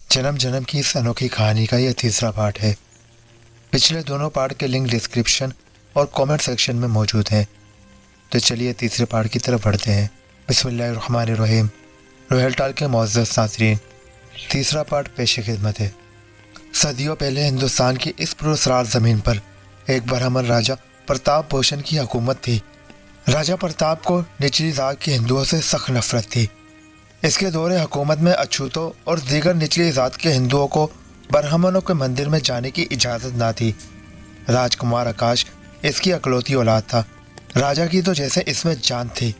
जन्म जन्म की इस अनोखी कहानी का यह तीसरा पार्ट है। पिछले दोनों पार्ट के लिंक डिस्क्रिप्शन और कमेंट सेक्शन में मौजूद हैं। तो चलिए तीसरे पार्ट की तरफ बढ़ते हैं। बिस्मिल्लाहिर्रहमानिर्रहीम। रोयल टाल के मुअज़्ज़ज़ नाज़रीन, तीसरा पार्ट पेश खिदमत है। सदियों पहले हिंदुस्तान की इस पुरअसरार ज़मीन पर एक बरहमन राजा प्रताप भूषण की हुकूमत थी। राजा प्रताप को निचली जात के हिंदुओं से सख्त नफरत थी। इसके दौरे हुकूमत में अछूतों और दीगर निचली जात के हिंदुओं को ब्राह्मणों के मंदिर में जाने की इजाज़त ना थी। राजकुमार आकाश इसकी अकलौती औलाद था। राजा की तो जैसे इसमें जान थी।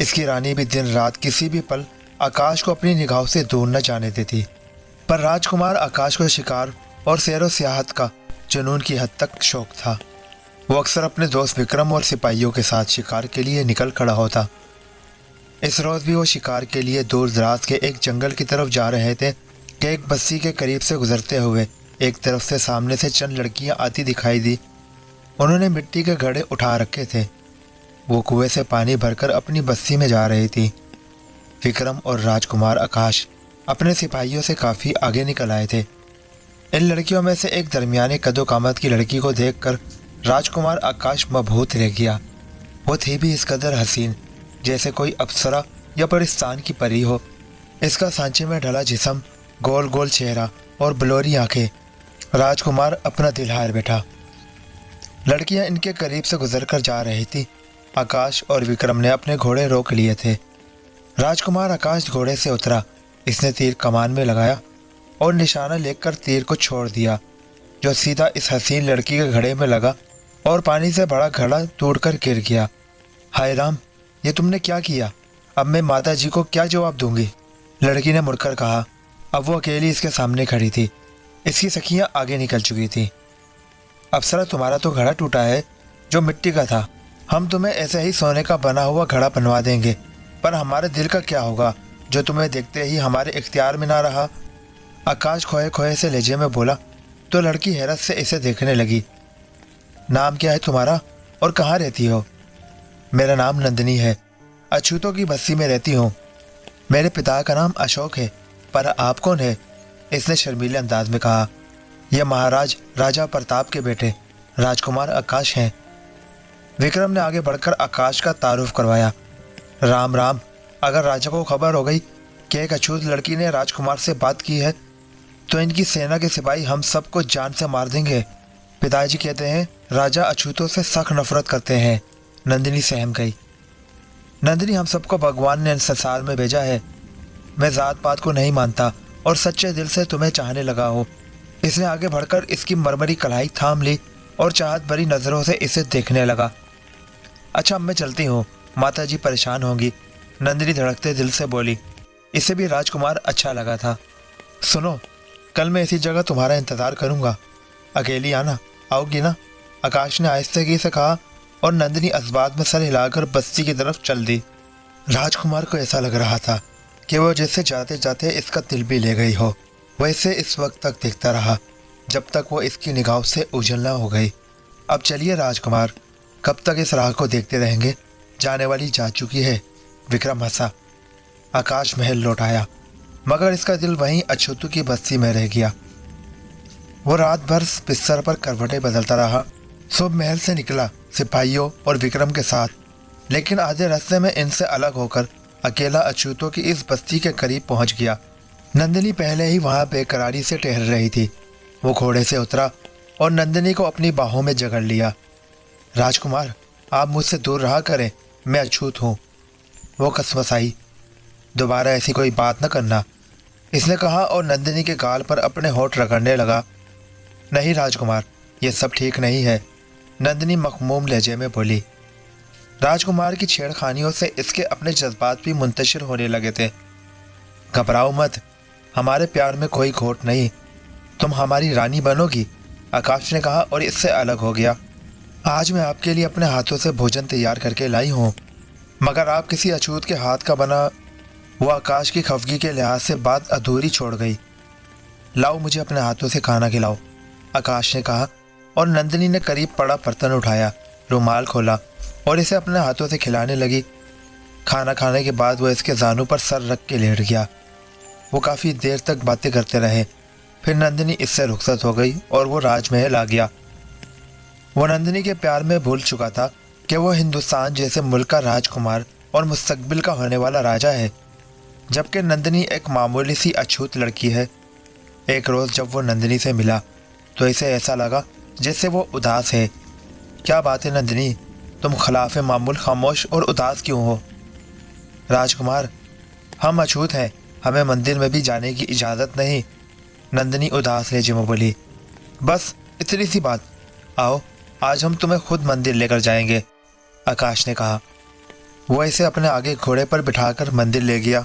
इसकी रानी भी दिन रात किसी भी पल आकाश को अपनी निगाहों से दूर न जाने देती। पर राजकुमार आकाश को शिकार और सैर व सियाहत का जुनून की हद तक शौक था। वो अक्सर अपने दोस्त विक्रम और सिपाहियों के साथ शिकार के लिए निकल खड़ा होता। इस रोज़ भी वो शिकार के लिए दूर दराज के एक जंगल की तरफ जा रहे थे कि एक बस्ती के करीब से गुजरते हुए एक तरफ से सामने से चंद लड़कियां आती दिखाई दी। उन्होंने मिट्टी के घड़े उठा रखे थे। वो कुएं से पानी भरकर अपनी बस्ती में जा रही थी। विक्रम और राजकुमार आकाश अपने सिपाहियों से काफ़ी आगे निकल आए थे। इन लड़कियों में से एक दरमियाने कदो कामत की लड़की को देखकर राजकुमार आकाश मबहूत रह गया। वो थी भी इस कदर हसीन जैसे कोई अप्सरा या परिस्तान की परी हो। इसका सांचे में ढला जिस्म, गोल गोल चेहरा और बलोरी आंखें। राजकुमार अपना दिल हार बैठा। लड़कियां इनके करीब से गुजरकर जा रही थी। आकाश और विक्रम ने अपने घोड़े रोक लिए थे। राजकुमार आकाश घोड़े से उतरा। इसने तीर कमान में लगाया और निशाना लेकर तीर को छोड़ दिया, जो सीधा इस हसीन लड़की के घड़े में लगा और पानी से भरा घड़ा तोड़कर गिर गया। हाय राम, ये तुमने क्या किया? अब मैं माता जी को क्या जवाब दूंगी? लड़की ने मुड़कर कहा। अब वो अकेली इसके सामने खड़ी थी। इसकी सखियां आगे निकल चुकी थी। अप्सरा, तुम्हारा तो घड़ा टूटा है जो मिट्टी का था। हम तुम्हें ऐसे ही सोने का बना हुआ घड़ा बनवा देंगे, पर हमारे दिल का क्या होगा जो तुम्हें देखते ही हमारे इख्तियार में ना रहा? आकाश खोए खोए से लहजे में बोला। तो लड़की हैरत से इसे देखने लगी। नाम क्या है तुम्हारा और कहाँ रहती हो? मेरा नाम नंदिनी है। अछूतों की बस्ती में रहती हूँ। मेरे पिता का नाम अशोक है। पर आप कौन है? इसने शर्मीले अंदाज में कहा। यह महाराज राजा प्रताप के बेटे राजकुमार आकाश हैं। विक्रम ने आगे बढ़कर आकाश का तारुफ करवाया। राम राम, अगर राजा को खबर हो गई कि एक अछूत लड़की ने राजकुमार से बात की है तो इनकी सेना के सिपाही हम सबको जान से मार देंगे। पिताजी कहते हैं राजा अछूतों से सख्त नफरत करते हैं। नंदिनी सहम गई। नंदिनी, हम सबको भगवान ने इस संसार में भेजा है। मैं जात पात को नहीं मानता और सच्चे दिल से तुम्हें चाहने लगा हूँ। इसने आगे बढ़कर इसकी मरमरी कलाई थाम ली और चाहत भरी नज़रों से इसे देखने लगा। अच्छा, अब मैं चलती हूँ, माता जी परेशान होंगी, नंदिनी धड़कते दिल से बोली। इसे भी राजकुमार अच्छा लगा था। सुनो, कल मैं इसी जगह तुम्हारा इंतज़ार करूँगा। अकेली आना, आओगी ना? आकाश ने आहिस्तगी से कहा और नंदिनी असबात में सर हिलाकर बस्ती की तरफ चल दी। राजकुमार को ऐसा लग रहा था कि वो जैसे जाते जाते इसका दिल भी ले गई हो। वैसे इस वक्त तक देखता रहा जब तक वो इसकी निगाहों से ओझल न हो गई। अब चलिए राजकुमार, कब तक इस राह को देखते रहेंगे? जाने वाली जा चुकी है। विक्रम हंसा। आकाश महल लौट आया, मगर इसका दिल वहीं अछूतों की बस्ती में रह गया। वो रात भर बिस्तर पर करवटें बदलता रहा। सुबह महल से निकला सिपाहियों और विक्रम के साथ, लेकिन आधे रास्ते में इनसे अलग होकर अकेला अछूतों की इस बस्ती के करीब पहुंच गया। नंदिनी पहले ही वहां बेकरारी से टहल रही थी। वो घोड़े से उतरा और नंदिनी को अपनी बाहों में जकड़ लिया। राजकुमार, आप मुझसे दूर रहा करें, मैं अछूत हूँ। वो कसमसाई। दोबारा ऐसी कोई बात न करना, इसने कहा और नंदिनी के गाल पर अपने होंठ रगड़ने लगा। नहीं राजकुमार, ये सब ठीक नहीं है, नंदिनी मखमूम लहजे में बोली। राजकुमार की छेड़खानियों से इसके अपने जज्बात भी मुंतशिर होने लगे थे। घबराओ मत, हमारे प्यार में कोई खोट नहीं, तुम हमारी रानी बनोगी, आकाश ने कहा और इससे अलग हो गया। आज मैं आपके लिए अपने हाथों से भोजन तैयार करके लाई हूँ, मगर आप किसी अछूत के हाथ का बना। वो आकाश की खफगी के लिहाज से बात अधूरी छोड़ गई। लाओ, मुझे अपने हाथों से खाना खिलाओ, आकाश ने कहा और नंदिनी ने करीब पड़ा बर्तन उठाया, रुमाल खोला और इसे अपने हाथों से खिलाने लगी। खाना खाने के बाद वो इसके जानू पर सर रख के लेट गया। वो काफ़ी देर तक बातें करते रहे। फिर नंदिनी इससे रुखसत हो गई और वो राजमहल आ गया। वो नंदिनी के प्यार में भूल चुका था कि वो हिंदुस्तान जैसे मुल्क का राजकुमार और मुस्तकबिल का होने वाला राजा है, जबकि नंदिनी एक मामूली सी अछूत लड़की है। एक रोज़ जब वो नंदिनी से मिला तो इसे ऐसा लगा जैसे वो उदास है। क्या बात है नंदिनी, तुम खिलाफ मामूल खामोश और उदास क्यों हो? राजकुमार, हम अछूत हैं, हमें मंदिर में भी जाने की इजाज़त नहीं। नंदिनी उदास लहजे में बोली। बस इतनी सी बात, आओ आज हम तुम्हें खुद मंदिर लेकर जाएंगे, आकाश ने कहा। वो इसे अपने आगे घोड़े पर बिठाकर मंदिर ले गया।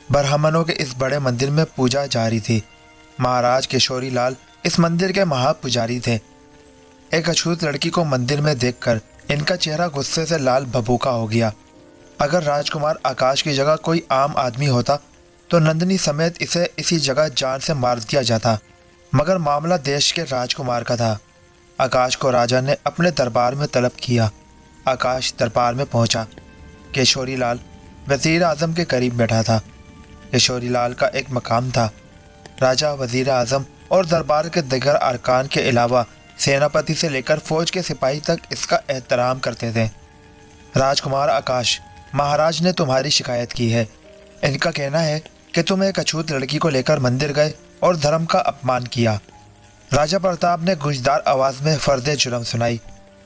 ब्राह्मणों के इस बड़े मंदिर में पूजा जारी थी। महाराज किशोरी लाल इस मंदिर के महापुजारी थे। एक अछूत लड़की को मंदिर में देखकर इनका चेहरा गुस्से से लाल भभूका हो गया। अगर राजकुमार आकाश की जगह कोई आम आदमी होता तो नंदिनी समेत इसे इसी जगह जान से मार दिया जाता, मगर मामला देश के राजकुमार का था। आकाश को राजा ने अपने दरबार में तलब किया। आकाश दरबार में पहुंचा। किशोरी लाल वज़ीर आज़म के करीब बैठा था। किशोरी लाल का एक मकाम था। राजा, वज़ीर आज़म और दरबार के दिगर अरकान के अलावा सेनापति से लेकर फौज के सिपाही तक इसका एहतराम करते थे। राजकुमार आकाश, महाराज ने तुम्हारी शिकायत की है। इनका कहना है कि तुम एक अछूत लड़की को लेकर मंदिर गए और धर्म का अपमान किया। राजा प्रताप ने गुंजदार आवाज़ में फर्दे जुर्म सुनाई।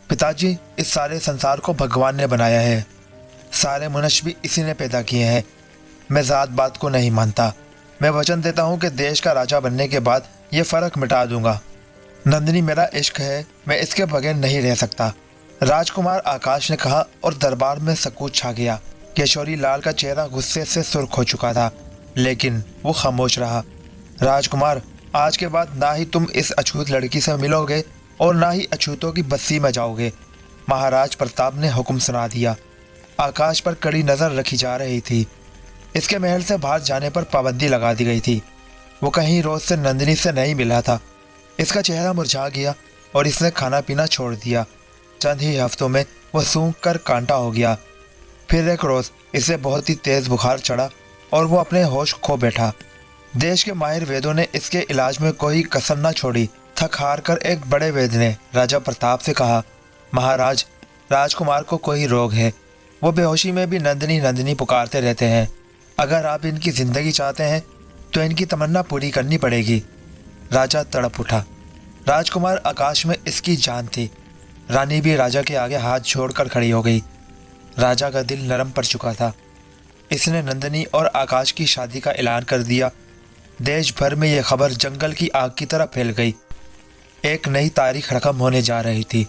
पिताजी, इस सारे संसार को भगवान ने बनाया है। सारे मनुष्य भी इसी ने पैदा किए हैं। मैं ज़ात बात को नहीं मानता। मैं वचन देता हूँ कि देश का राजा बनने के बाद ये फ़र्क मिटा दूंगा। नंदिनी मेरा इश्क है, मैं इसके बगैर नहीं रह सकता, राजकुमार आकाश ने कहा और दरबार में सकूत छा गया। किशोरी लाल का चेहरा गुस्से से सुर्ख हो चुका था, लेकिन वो खामोश रहा। राजकुमार, आज के बाद ना ही तुम इस अछूत लड़की से मिलोगे और ना ही अछूतों की बस्ती में जाओगे, महाराज प्रताप ने हुक्म सुना दिया। आकाश पर कड़ी नज़र रखी जा रही थी। इसके महल से बाहर जाने पर पाबंदी लगा दी गई थी। वो कहीं रोज से नंदिनी से नहीं मिला था। इसका चेहरा मुरझा गया और इसने खाना पीना छोड़ दिया। चंद ही हफ्तों में वो सूंघ कर कांटा हो गया। फिर एक रोज़ इसे बहुत ही तेज़ बुखार चढ़ा और वो अपने होश खो बैठा। देश के माहिर वैद्यों ने इसके इलाज में कोई कसर न छोड़ी। थक हार कर एक बड़े वैद्य ने राजा प्रताप से कहा, महाराज, राजकुमार को कोई रोग है। वो बेहोशी में भी नंदिनी नंदिनी पुकारते रहते हैं। अगर आप इनकी ज़िंदगी चाहते हैं तो इनकी तमन्ना पूरी करनी पड़ेगी। राजा तड़प उठा। राजकुमार आकाश में इसकी जान थी। रानी भी राजा के आगे हाथ जोड़कर खड़ी हो गई। राजा का दिल नरम पड़ चुका था। इसने नंदिनी और आकाश की शादी का ऐलान कर दिया। देश भर में यह खबर जंगल की आग की तरह फैल गई। एक नई तारीख रकम होने जा रही थी।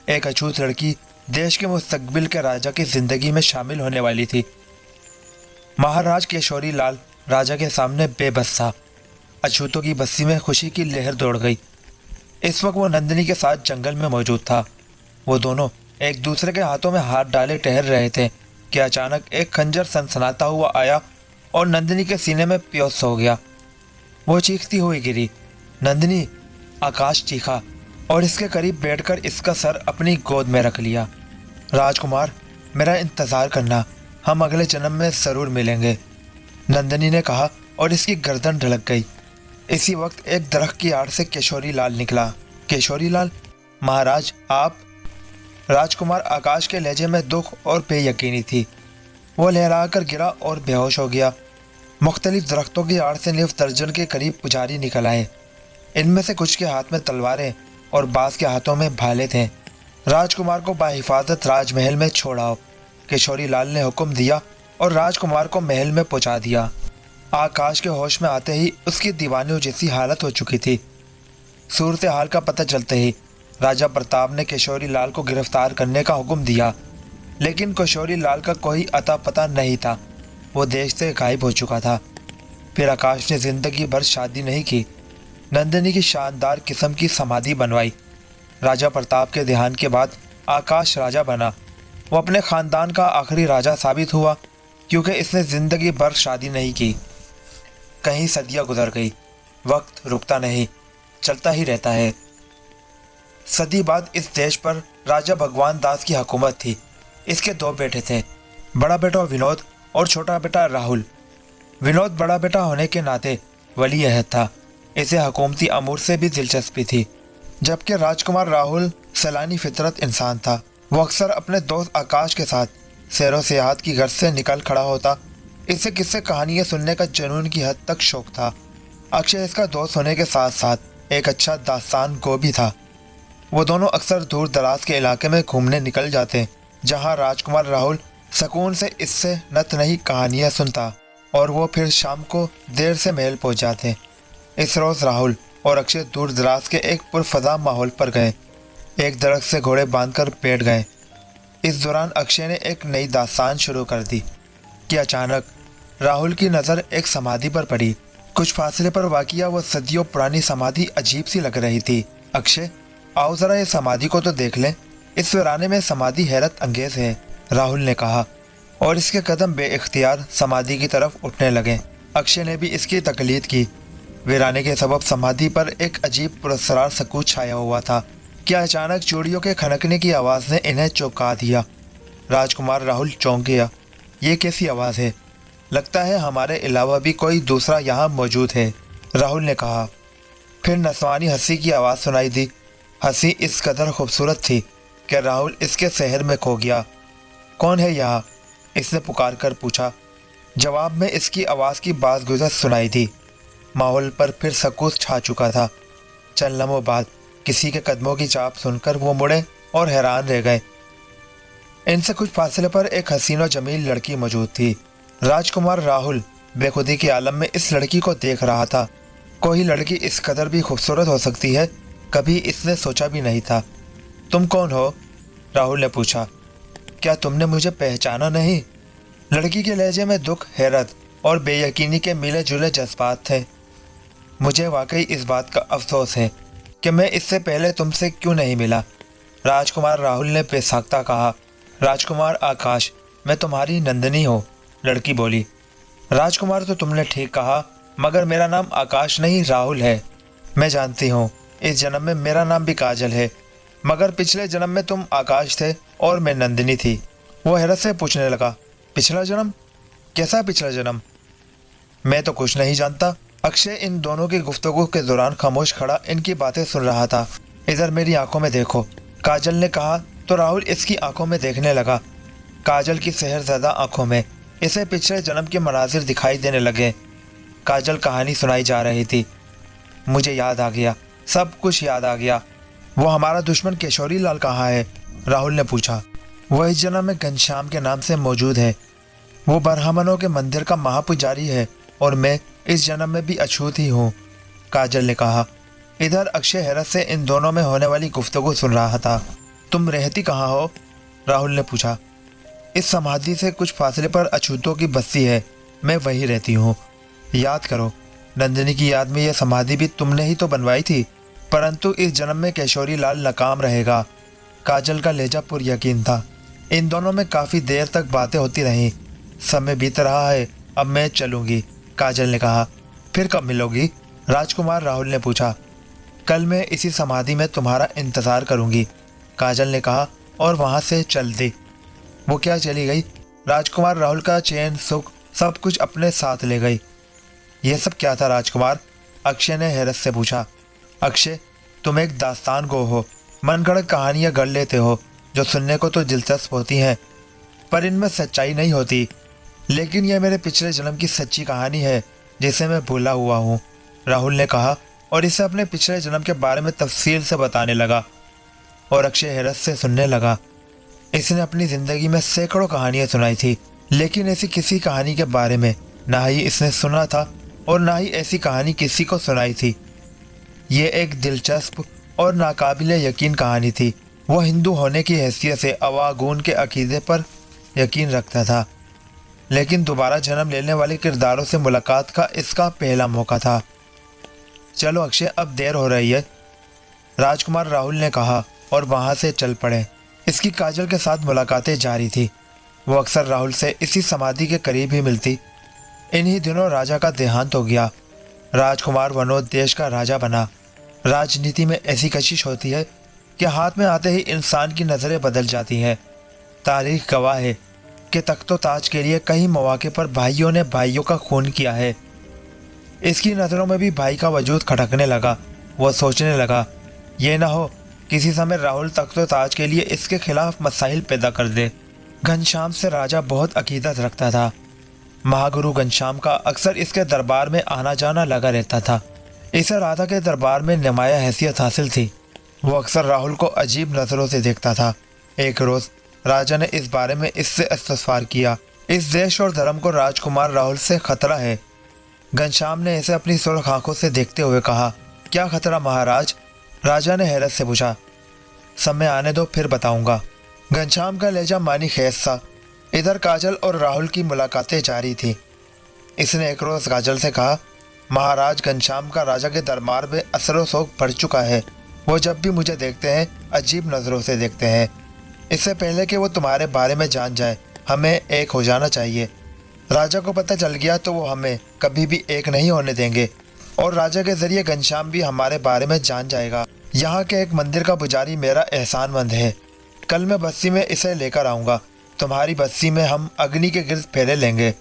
एक अछूत लड़की देश के मुस्तकबिल के राजा की जिंदगी में शामिल होने वाली थी। महाराज किशोरी लाल राजा के सामने बेबस था। अछूतों की बस्ती में खुशी की लहर दौड़ गई। इस वक्त वो नंदिनी के साथ जंगल में मौजूद था। वो दोनों एक दूसरे के हाथों में हाथ डाले टहल रहे थे कि अचानक एक खंजर सनसनाता हुआ आया और नंदिनी के सीने में प्योस हो गया। वो चीखती हुई गिरी। नंदिनी, आकाश चीखा और इसके करीब बैठकर इसका सर अपनी गोद में रख लिया। राजकुमार, मेरा इंतज़ार करना, हम अगले जन्म में ज़रूर मिलेंगे, नंदिनी ने कहा और इसकी गर्दन ढलक गई। इसी वक्त एक दरख्त की आड़ से किशोरी लाल निकला। किशोरी लाल, महाराज आप? राजकुमार आकाश के लहजे में दुख और बेयकीनी थी। वो लहरा कर गिरा और बेहोश हो गया। मुख्तलिफ दरख्तों की आड़ से निफ दर्जन के करीब पुजारी निकल आए। इनमें से कुछ के हाथ में तलवारें और बाज के हाथों में भाले थे। राजकुमार को बाहिफाजत राजमहल में छोड़ाओ, किशोरी लाल ने हुक्म दिया और राजकुमार को महल में पहुंचा दिया। आकाश के होश में आते ही उसकी दीवानियों जैसी हालत हो चुकी थी। सूरत हाल का पता चलते ही राजा प्रताप ने किशोरी लाल को गिरफ्तार करने का हुक्म दिया, लेकिन किशोरी लाल का कोई अता पता नहीं था। वो देश से गायब हो चुका था। फिर आकाश ने जिंदगी भर शादी नहीं की। नंदिनी की शानदार किस्म की समाधि बनवाई। राजा प्रताप के देहांत के बाद आकाश राजा बना। वो अपने ख़ानदान का आखिरी राजा साबित हुआ क्योंकि इसने ज़िंदगी भर शादी नहीं की। कहीं सदियां गुजर गई, वक्त रुकता नहीं, चलता ही रहता है। सदी बाद इस देश पर राजा भगवान दास की हुकूमत थी। इसके दो बेटे थे, बड़ा बेटा विनोद और छोटा बेटा राहुल। विनोद बड़ा बेटा होने के नाते वली अहद था। इसे हुकूमती अमूर से भी दिलचस्पी थी, जबकि राजकुमार राहुल सैलानी फितरत इंसान था। वो अक्सर अपने दोस्त आकाश के साथ सैरो सियाहत की गर्ज से निकल खड़ा होता। इसे किस्से कहानियाँ सुनने का जुनून की हद तक शौक था। अक्षय इसका दोस्त होने के साथ साथ एक अच्छा दास्तान गो भी था। वो दोनों अक्सर दूर दराज के इलाके में घूमने निकल जाते, जहाँ राजकुमार राहुल सुकून से इससे नत नई कहानियाँ सुनता और वो फिर शाम को देर से महल पहुँच जाते। इस रोज़ राहुल और अक्षय दूर दराज के एक पुरफजा माहौल पर गए। एक दरख्त से घोड़े बांधकर बैठ गए। इस दौरान अक्षय ने एक नई दास्तान शुरू कर दी कि अचानक राहुल की नज़र एक समाधि पर पड़ी। कुछ फासले पर वाक़िया वो सदियों पुरानी समाधि अजीब सी लग रही थी। अक्षय, आओ ज़रा ये समाधि को तो देख लें। इस वीराने में समाधि हैरत अंगेज है, राहुल ने कहा, और इसके कदम बेइख्तियार समाधि की तरफ उठने लगे। अक्षय ने भी इसकी तकलीद की। वीराने के सबब समाधि पर एक अजीब पुरस्कार सकूत छाया हुआ था कि अचानक चूड़ियों के खनकने की आवाज़ ने इन्हें चौंका दिया। राजकुमार राहुल चौंक गया। ये कैसी आवाज़ है? लगता है हमारे अलावा भी कोई दूसरा यहाँ मौजूद है, राहुल ने कहा। फिर नस्वानी हंसी की आवाज़ सुनाई दी। हंसी इस कदर खूबसूरत थी कि राहुल इसके शहर में खो गया। कौन है यहाँ? इसने पुकार कर पूछा। जवाब में इसकी आवाज़ की बाज़गुज़र सुनाई दी। माहौल पर फिर सकूत छा चुका था। चंद लम्हों बाद किसी के कदमों की चाप सुनकर वो मुड़े और हैरान रह गए। इनसे कुछ फासले पर एक हसीन और जमील लड़की मौजूद थी। राजकुमार राहुल बेखुदी के आलम में इस लड़की को देख रहा था। कोई लड़की इस कदर भी खूबसूरत हो सकती है, कभी इसने सोचा भी नहीं था। तुम कौन हो? राहुल ने पूछा। क्या तुमने मुझे पहचाना नहीं? लड़की के लहजे में दुख, हैरत और बेयकीनी के मिले जुले जज्बात थे। मुझे वाकई इस बात का अफसोस है कि मैं इससे पहले तुमसे क्यों नहीं मिला, राजकुमार राहुल ने बेसाख्ता कहा। राजकुमार आकाश, मैं तुम्हारी नंदिनी हूँ, लड़की बोली। राजकुमार, तो तुमने ठीक कहा, मगर मेरा नाम आकाश नहीं राहुल है। मैं जानती हूँ, इस जन्म में मेरा नाम भी काजल है, मगर पिछले जन्म में तुम आकाश थे और मैं नंदिनी थी। वो हैरत से पूछने लगा, पिछला जन्म? कैसा पिछला जन्म? मैं तो कुछ नहीं जानता। अक्षय इन दोनों की गुफ्तगू के दौरान खामोश खड़ा इनकी बातें सुन रहा था। इधर मेरी आंखों में देखो, काजल ने कहा तो राहुल इसकी आंखों में देखने लगा। काजल की सेहरज़दा आंखों में इसे पिछले जन्म के मनाजिर दिखाई देने लगे। काजल कहानी सुनाई जा रही थी। मुझे याद आ गया, सब कुछ याद आ गया। वो हमारा दुश्मन केशोरी लाल कहाँ है? राहुल ने पूछा। वह इस जन्म में घनश्याम के नाम से मौजूद है। वो ब्राह्मणों के मंदिर का महापुजारी है और मैं इस जन्म में भी अछूत ही हूँ, काजल ने कहा। इधर अक्षय हैरत से इन दोनों में होने वाली गुफ्तगू सुन रहा था। तुम रहती कहाँ हो? राहुल ने पूछा। इस समाधि से कुछ फासले पर अछूतों की बस्ती है, मैं वहीं रहती हूँ। याद करो, नंदिनी की याद में यह समाधि भी तुमने ही तो बनवाई थी, परंतु इस जन्म में केशोरी लाल नाकाम रहेगा। काजल का लहजा पुर यकीन था। इन दोनों में काफ़ी देर तक बातें होती रहीं। समय बीत रहा है, अब मैं चलूँगी, काजल ने कहा। फिर कब मिलोगी? राजकुमार राहुल ने पूछा। कल मैं इसी समाधि में तुम्हारा इंतज़ार करूँगी, काजल ने कहा और वहाँ से चल दी। वो क्या चली गई? राजकुमार राहुल का चैन, सुख, सब कुछ अपने साथ ले गई। यह सब क्या था राजकुमार? अक्षय ने हैरत से पूछा। अक्षय, तुम एक दास्तान गो हो, मनगढ़ंत कहानियाँ गढ़ लेते हो जो सुनने को तो दिलचस्प होती हैं, पर इनमें सच्चाई नहीं होती। लेकिन यह मेरे पिछले जन्म की सच्ची कहानी है जिसे मैं भूला हुआ हूँ, राहुल ने कहा और इसे अपने पिछले जन्म के बारे में तफसील से बताने लगा। और अक्षय हैरत से सुनने लगा। इसने अपनी ज़िंदगी में सैकड़ों कहानियाँ सुनाई थी, लेकिन ऐसी किसी कहानी के बारे में ना ही इसने सुना था और ना ही ऐसी कहानी किसी को सुनाई थी। ये एक दिलचस्प और नाकाबिले यकीन कहानी थी। वह हिंदू होने की हैसियत से अवागून के अकीदे पर यकीन रखता था, लेकिन दोबारा जन्म लेने वाले किरदारों से मुलाकात का इसका पहला मौका था। चलो अक्षय, अब देर हो रही है, राजकुमार राहुल ने कहा और वहाँ से चल पड़े। इसकी काजल के साथ मुलाकातें जारी थी। वो अक्सर राहुल से इसी समाधि के करीब ही मिलती। इन्हीं दिनों राजा का देहांत हो गया। राजकुमार वनोद देश का राजा बना। राजनीति में ऐसी कशिश होती है कि हाथ में आते ही इंसान की नज़रें बदल जाती हैं। तारीख गवाह है कि तख्तो ताज के लिए कई मौके पर भाइयों ने भाइयों का खून किया है। इसकी नज़रों में भी भाई का वजूद खटकने लगा। वह सोचने लगा, ये ना हो किसी समय राहुल तख्तो ताज के लिए इसके खिलाफ मसाइल पैदा कर दे। घनश्याम से राजा बहुत अकीदत रखता था। महागुरु घनश्याम का अक्सर इसके दरबार में आना जाना लगा रहता था। इसे राधा के दरबार में नुमाया हैसियत हासिल थी। वो अक्सर राहुल को अजीब नज़रों से देखता था। एक रोज़ राजा ने इस बारे में इससे इस्तफसार किया। इस देश और धर्म को राजकुमार राहुल से खतरा है। घनश्याम ने इसे अपनी सुर्ख आंखों से देखते हुए कहा, क्या खतरा महाराज? राजा ने हैरत से पूछा। समय आने दो, फिर बताऊंगा। घनश्याम का लहजा मानी खेस था। इधर काजल और राहुल की मुलाकातें जारी थी। इसने एक रोज़ काजल से कहा, महाराज घनश्याम का राजा के दरबार में असर शौक बढ़ चुका है। वो जब भी मुझे देखते हैं अजीब नज़रों से देखते हैं। इससे पहले कि वो तुम्हारे बारे में जान जाए, हमें एक हो जाना चाहिए। राजा को पता चल गया तो वो हमें कभी भी एक नहीं होने देंगे और राजा के जरिए घनश्याम भी हमारे बारे में जान जाएगा। यहाँ के एक मंदिर का पुजारी मेरा एहसानमंद है। कल मैं बस्ती में इसे लेकर आऊँगा। तुम्हारी बस्ती में हम अग्नि के गिर्द फेरे लेंगे।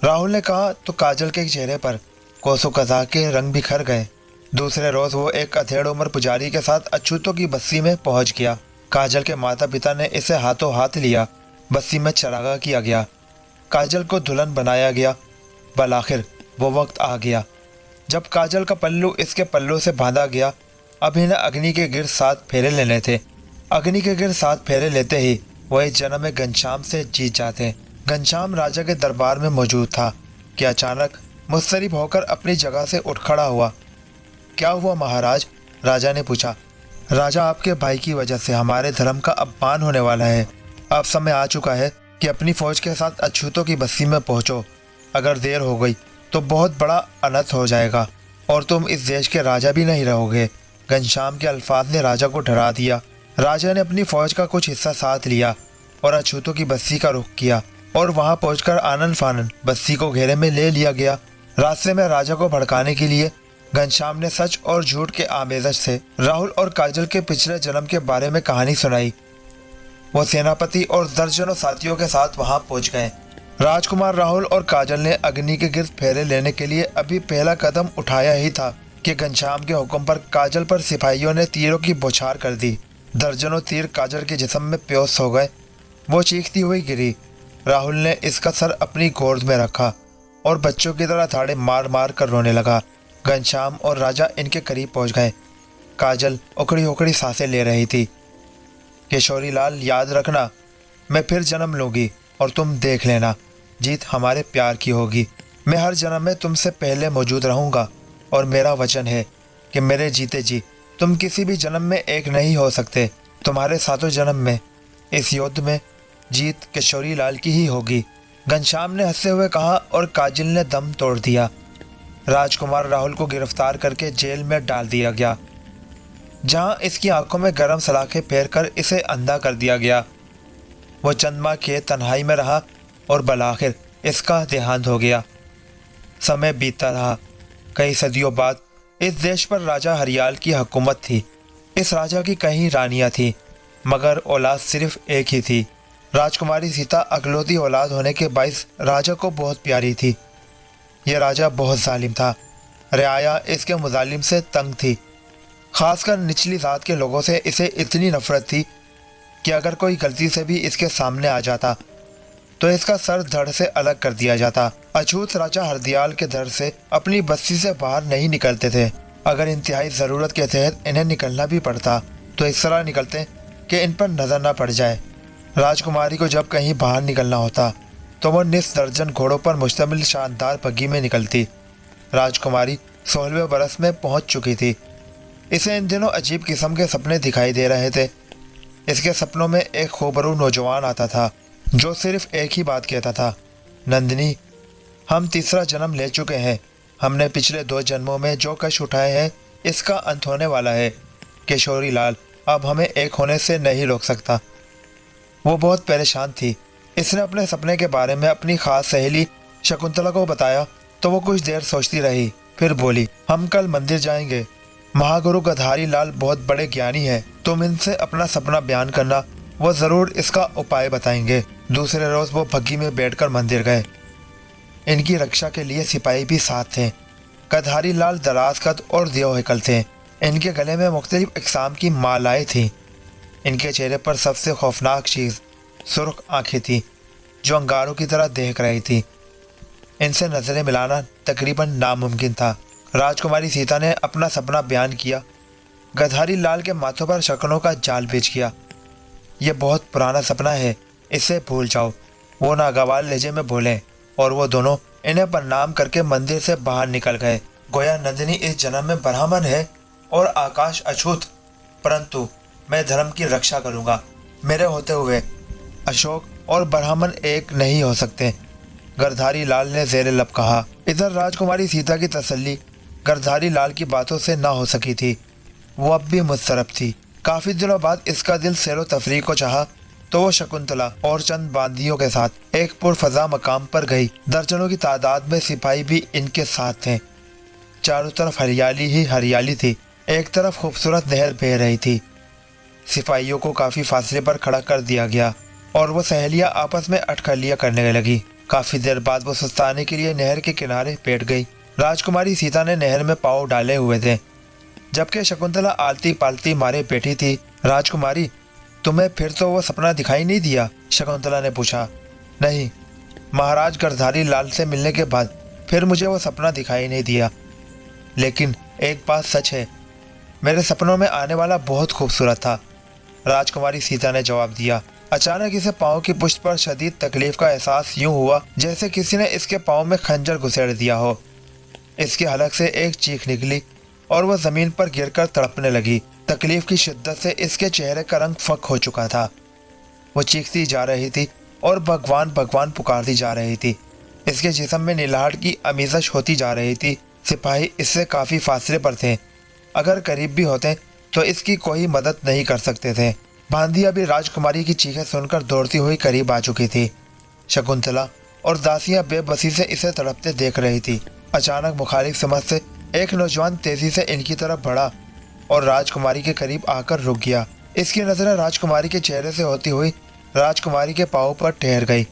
राहुल ने कहा तो काजल के चेहरे पर कोसो कज़ा के रंग बिखर गए। दूसरे रोज़ वो एक अधेड़ उम्र पुजारी के साथ अछूतों की बस्ती में पहुंच गया। काजल के माता पिता ने इसे हाथों हाथ लिया। बस्ती में चरागा किया गया। काजल को दुल्हन बनाया गया। बल आखिर वो वक्त आ गया जब काजल का पल्लू इसके पल्लू से बांधा गया। अब इन्हें अग्नि के गिर्द 7 फेरे लेने थे। अग्नि के गिर्द 7 फेरे लेते ही वो इस जन्म में घनश्याम से जीत जाते। घनश्याम राजा के दरबार में मौजूद था कि अचानक मुस्तरिब होकर अपनी जगह से उठ खड़ा हुआ। क्या हुआ महाराज? राजा ने पूछा। राजा, आपके भाई की वजह से हमारे धर्म का अपमान होने वाला है। अब समय आ चुका है कि अपनी फौज के साथ अछूतों की बस्ती में पहुंचो। अगर देर हो गई तो बहुत बड़ा अनर्थ हो जाएगा और तुम इस देश के राजा भी नहीं रहोगे। घनश्याम के अल्फाज ने राजा को डरा दिया। राजा ने अपनी फौज का कुछ हिस्सा साथ लिया और अछूतों की बस्ती का रुख किया और वहां पहुंचकर आनन फानन बस्ती को घेरे में ले लिया गया। रास्ते में राजा को भड़काने के लिए घनश्याम ने सच और झूठ के आमेज़ज से राहुल और काजल के पिछले जन्म के बारे में कहानी सुनाई। वो सेनापति और दर्जनों साथियों के साथ वहां पहुंच गए। राजकुमार राहुल और काजल ने अग्नि के गिर्द फेरे लेने के लिए अभी पहला कदम उठाया ही था कि घनश्याम के हुक्म पर काजल पर सिपाहियों ने तीरों की बौछार कर दी। दर्जनों तीर काजल के जिस्म में प्योस हो गए। वो चीखती हुई गिरी। राहुल ने इसका सर अपनी गोद में रखा और बच्चों की तरह थाड़े मार मार कर रोने लगा। घनश्याम और राजा इनके करीब पहुंच गए। काजल उखड़ी उखड़ी सांसें ले रही थी। किशोरी लाल, याद रखना, मैं फिर जन्म लूँगी और तुम देख लेना, जीत हमारे प्यार की होगी। मैं हर जन्म में तुमसे पहले मौजूद रहूँगा और मेरा वचन है कि मेरे जीते जी तुम किसी भी जन्म में एक नहीं हो सकते। तुम्हारे 7 जन्म में इस युद्ध में जीत किशोरी लाल की ही होगी। घनश्याम ने हंसते हुए कहा और काजल ने दम तोड़ दिया। राजकुमार राहुल को गिरफ्तार करके जेल में डाल दिया गया, जहां इसकी आंखों में गर्म सलाखें फेरकर इसे अंधा कर दिया गया। वो चंद माह के तन्हाई में रहा और बलाखिर इसका देहांत हो गया। समय बीतता रहा। कई सदियों बाद इस देश पर राजा हरियाल की हुकूमत थी। इस राजा की कई रानियां थी मगर औलाद सिर्फ एक ही थी। राजकुमारी सीता अकलौती औलाद होने के बाइस राजा को बहुत प्यारी थी। यह राजा बहुत जालिम था। रियाया इसके मुजालिम से तंग थी। खासकर निचली जात के लोगों से इसे इतनी नफरत थी कि अगर कोई गलती से भी इसके सामने आ जाता तो इसका सर धड़ से अलग कर दिया जाता। अछूत राजा हरदयाल के डर से अपनी बस्ती से बाहर नहीं निकलते थे। अगर इंतहाई ज़रूरत के तहत इन्हें निकलना भी पड़ता तो इस तरह निकलते कि इन पर नज़र न पड़ जाए। राजकुमारी को जब कहीं बाहर निकलना होता तो वह निस दर्जन घोड़ों पर मुश्तमिल शानदार बग्घी में निकलती। राजकुमारी 16वें बरस में पहुंच चुकी थी। इसे इन दिनों अजीब किस्म के सपने दिखाई दे रहे थे। इसके सपनों में एक खूबरू नौजवान आता था जो सिर्फ एक ही बात कहता था, नंदिनी, हम तीसरा जन्म ले चुके हैं। हमने पिछले 2 जन्मों में जो कष्ट उठाए हैं इसका अंत होने वाला है। किशोरी लाल अब हमें एक होने से नहीं रोक सकता। वो बहुत परेशान थी। इसने अपने सपने के बारे में अपनी खास सहेली शकुंतला को बताया तो वो कुछ देर सोचती रही, फिर बोली, हम कल मंदिर जाएंगे। महागुरु गधारी लाल बहुत बड़े ज्ञानी हैं। तुम इनसे अपना सपना बयान करना वो जरूर इसका उपाय बताएंगे। दूसरे रोज वो बग्घी में बैठकर मंदिर गए। इनकी रक्षा के लिए सिपाही भी साथ थे। गधारी लाल दराज कद और देवहकल थे। इनके गले में मुख्तलिफ इकसाम की मालाएं थीं। इनके चेहरे पर सबसे खौफनाक चीज सुर्ख आंखें थीं जो अंगारों की तरह देख रही थी। इनसे नजरें मिलाना तकरीबन नामुमकिन था। राजकुमारी सीता ने अपना सपना बयान किया। गधारी लाल के माथों पर शकुनों का जाल बिछ गया। यह बहुत पुराना सपना है, इसे भूल जाओ, वो नागवार लहजे में बोले और वो दोनों इन्हें प्रणाम करके मंदिर से बाहर निकल गए। गोया नंदिनी इस जन्म में ब्राह्मण है और आकाश अछूत, परंतु मैं धर्म की रक्षा करूंगा। मेरे होते हुए अशोक और ब्राह्मण एक नहीं हो सकते, गिरधारी लाल ने ज़ेरे लब कहा। इधर राजकुमारी सीता की तसल्ली गिरधारी लाल की बातों से ना हो सकी थी। वो अब भी मुस्तरब थी। काफी दिनों बाद इसका दिल सैरो तफरीह को चाहा तो वो शकुंतला और चंद बांदियों के साथ एक पुरफजा मकाम पर गई। दर्जनों की तादाद में सिपाही भी इनके साथ थे। चारों तरफ हरियाली ही हरियाली थी। एक तरफ खूबसूरत नहर बह रही थी। सिपाहियों को काफी फासले पर खड़ा कर दिया गया और वो सहेलियां आपस में अटकलियां करने लगी। काफी देर बाद वो सुस्ताने के लिए नहर के किनारे बैठ गई। राजकुमारी सीता ने नहर में पाँव डाले हुए थे, जबकि शकुंतला आलती पालती मारे बैठी थी। राजकुमारी, तुम्हें फिर तो वो सपना दिखाई नहीं दिया? शकुंतला ने पूछा। नहीं, महाराज गिरधारी लाल से मिलने के बाद फिर मुझे वो सपना दिखाई नहीं दिया, लेकिन एक बात सच है, मेरे सपनों में आने वाला बहुत खूबसूरत था। राजकुमारी सीता ने जवाब दिया। अचानक इसे पाँव की पुष्ट पर शदीद तकलीफ का एहसास यूं हुआ जैसे किसी ने इसके पाँव में खंजर घुसेड़ दिया हो। इसके हलक से एक चीख निकली और वह जमीन पर गिरकर तड़पने लगी। तकलीफ की शिद्दत से इसके चेहरे का रंग फक हो चुका था। वो चीखती जा रही थी और भगवान भगवान पुकारती जा रही थी। इसके जिस्म में नीलाहट की अमीज़श होती जा रही थी। सिपाही इससे काफ़ी फासले पर थे। अगर करीब भी होते तो इसकी कोई मदद नहीं कर सकते थे। बांदिया भी राजकुमारी की चीखें सुनकर दौड़ती हुई करीब आ चुकी थी। शकुंतला और दासियां बेबसी से इसे तड़पते देख रही थी। अचानक मुखालिफ समझ से एक नौजवान तेजी से इनकी तरफ बढ़ा और राजकुमारी के करीब आकर रुक गया। इसकी नजरें राजकुमारी के चेहरे से होती हुई राजकुमारी के पाँव पर ठहर गई।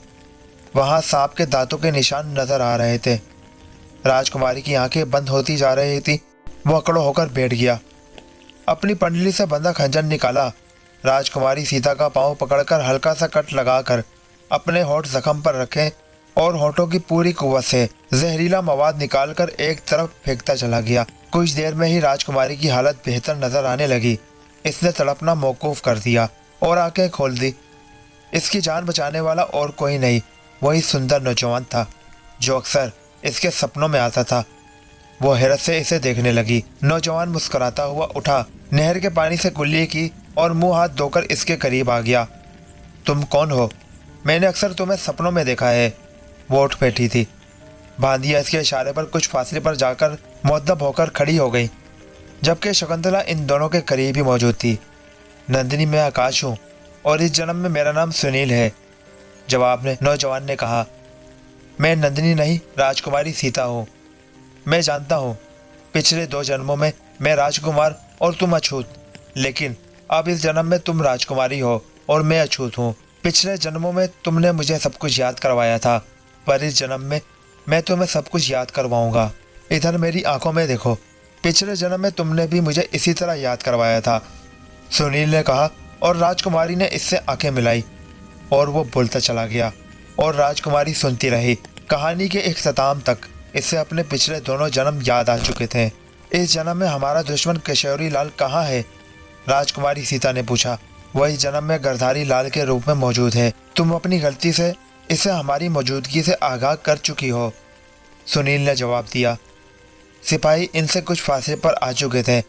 वहां सांप के दांतों के निशान नजर आ रहे थे। राजकुमारी की आंखें बंद होती जा रही थी। वो अकड़ो होकर बैठ गया। अपनी पंडली से बंधा खंजर निकाला। राजकुमारी सीता का पाँव पकड़कर हल्का सा कट लगाकर अपने होठ जख्म पर रखे और होठों की पूरी कुव्वत से जहरीला मवाद निकालकर एक तरफ फेंकता चला गया। कुछ देर में ही राजकुमारी की हालत बेहतर नजर आने लगी। इसने तड़पना मौकूफ कर दिया और आंखें खोल दी। इसकी जान बचाने वाला और कोई नहीं, वही सुंदर नौजवान था जो अक्सर इसके सपनों में आता था। वो हैरत से इसे देखने लगी। नौजवान मुस्कुराता हुआ उठा, नहर के पानी से कुल्ली की और मुंह हाथ धोकर इसके करीब आ गया। तुम कौन हो? मैंने अक्सर तुम्हें सपनों में देखा है। वो उठ बैठी थी। बांदिया इसके इशारे पर कुछ फासले पर जाकर मुअद्दब होकर खड़ी हो गई, जबकि शकुंतला इन दोनों के करीब ही मौजूद थी। नंदिनी, मैं आकाश हूँ और इस जन्म में मेरा नाम सुनील है, जवाब में नौजवान ने कहा। मैं नंदिनी नहीं, राजकुमारी सीता हूँ। मैं जानता हूँ पिछले 2 जन्मों में मैं राजकुमार और तुम अछूत, लेकिन अब इस जन्म में तुम राजकुमारी हो और मैं अछूत हूँ। पिछले जन्मों में तुमने मुझे सब कुछ याद करवाया था, पर इस जन्म में मैं तुम्हें सब कुछ याद करवाऊंगा। इधर मेरी आंखों में देखो, पिछले जन्म में तुमने भी मुझे इसी तरह याद करवाया था, सुनील ने कहा और राजकुमारी ने इससे आंखें मिलाई और वो बोलता चला गया और राजकुमारी सुनती रही। कहानी के इख्तिताम तक इसे अपने पिछले दोनों जन्म याद आ चुके थे। इस जन्म में हमारा दुश्मन किशोरी लाल कहाँ है? राजकुमारी सीता ने पूछा। वह इस जन्म में गिरधारी लाल के रूप में मौजूद है। तुम अपनी गलती से इसे हमारी मौजूदगी से आगाह कर चुकी हो, सुनील ने जवाब दिया। सिपाही इनसे कुछ फासले पर आ चुके थे,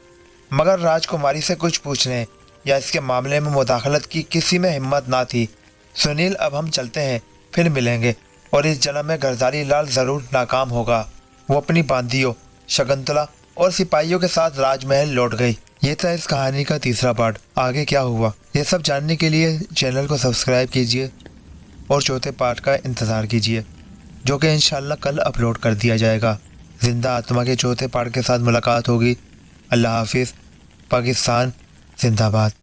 मगर राजकुमारी से कुछ पूछने या इसके मामले में मुदाखलत की किसी में हिम्मत ना थी। सुनील, अब हम चलते हैं, फिर मिलेंगे और इस जन्म में गिरधारी लाल जरूर नाकाम होगा। वो अपनी बांदियों, शकुंतला और सिपाहियों के साथ राजमहल लौट गई। ये था इस कहानी का तीसरा पार्ट। आगे क्या हुआ ये सब जानने के लिए चैनल को सब्सक्राइब कीजिए और चौथे पार्ट का इंतज़ार कीजिए, जो कि इंशाल्लाह कल अपलोड कर दिया जाएगा। जिंदा आत्मा के चौथे पार्ट के साथ मुलाकात होगी। अल्लाह हाफिज़। पाकिस्तान जिंदाबाद।